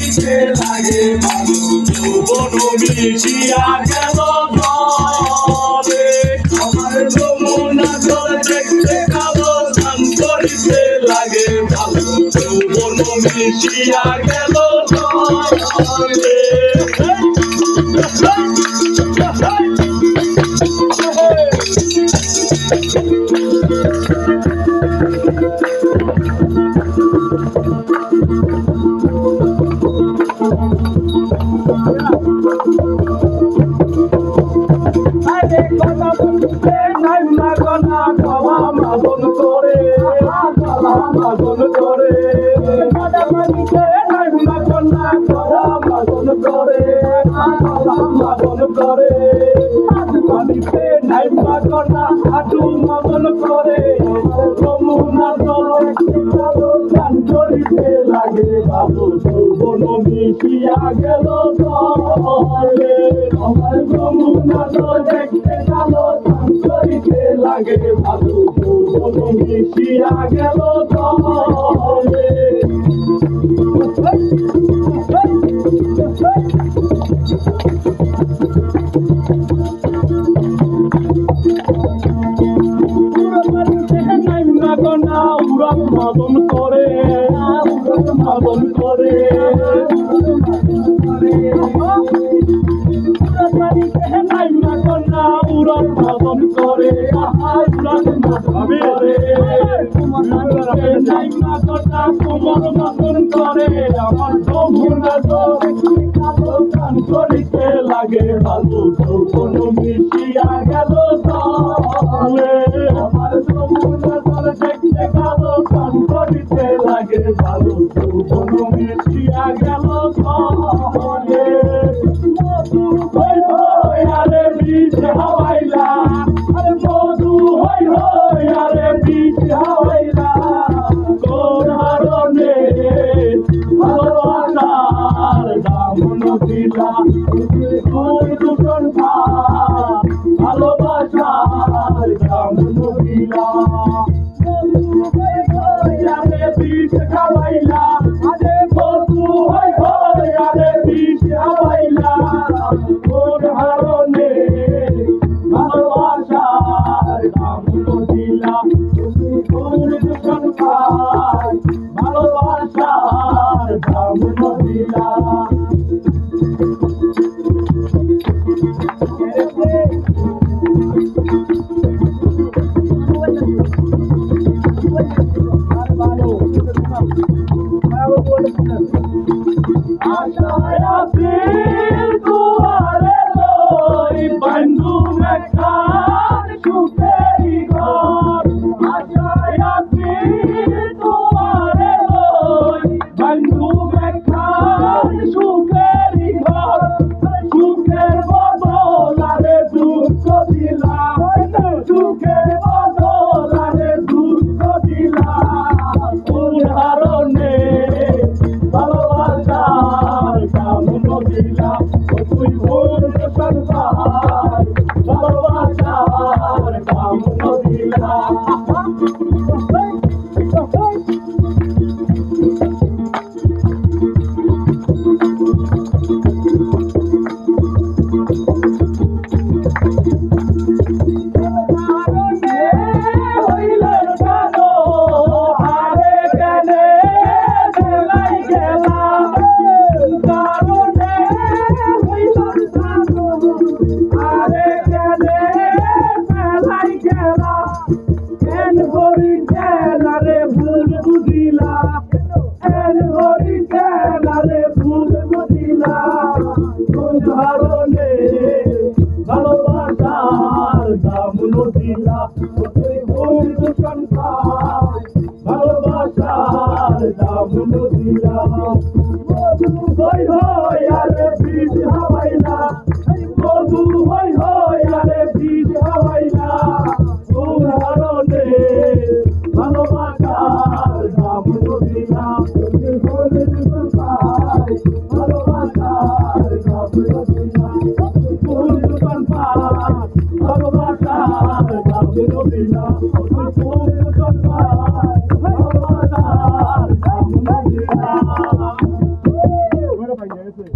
করিতে লাগে ভালো যৌবন মিশিয়া গেল জলে আমার যমুনা জল দেখতে কালো স্নান করিতে লাগে ভালো যৌবন মিশিয়া গেল জলে মাগন করে মাগন করে মাগন করে মাগন করে পানিতে নাই মাগনা হাঁটু মাগন করে যমুনা জল গান করিতে লাগে বাবু যৌবন মিশিয়া গেল জলে আমার যমুনা জল দেখতে কালো গান করিতে লাগে বাবু যৌবন মিশিয়া গেল জলে মাগন করে মাগন করে নাই মাগনা উড়ন মাগন করে নাই মাগনা কোমর মাগন করে আমার যমুনা গান করিতে লাগে ভালো যৌবন মিশিয়া গেল জলে আমার যমুনা জল দেখতে কালো গান করিতে লাগে ভালো যৌবন মিশিয়া গেল জলে মধু হই হই আরে বীজ হাওয়াইলা আরে মধু হই হই আরে বীজ হাওয়াইলা কোন হারণে ভালোবাসার দামন দিলা কোন দূষণ ভালোবাসার দামন দিলা বিষ খাওয়াইলা আরে বধু হই হই আরে বিষ খাওয়াইলা কোন হারণে ভালোবাসার দামন দিলা কোন দূষণ ভালোবাসার দামন দিলা ভালোবাসার দামন দিলা ভালোবাসার দামন দিলা মধু হই হই আরে বীজ হাওয়াইলা মধু হই হই আরে বীজ হাওয়াইলা কোন হারণে ভালোবাসার দামন দিলা ভালোবাসার দামন দিলা কোন দোকান পাট ভালোবাসার দামন দিলা কোন দোকান পাট ভালোবাসার দামন দিলা হয়ে গেছে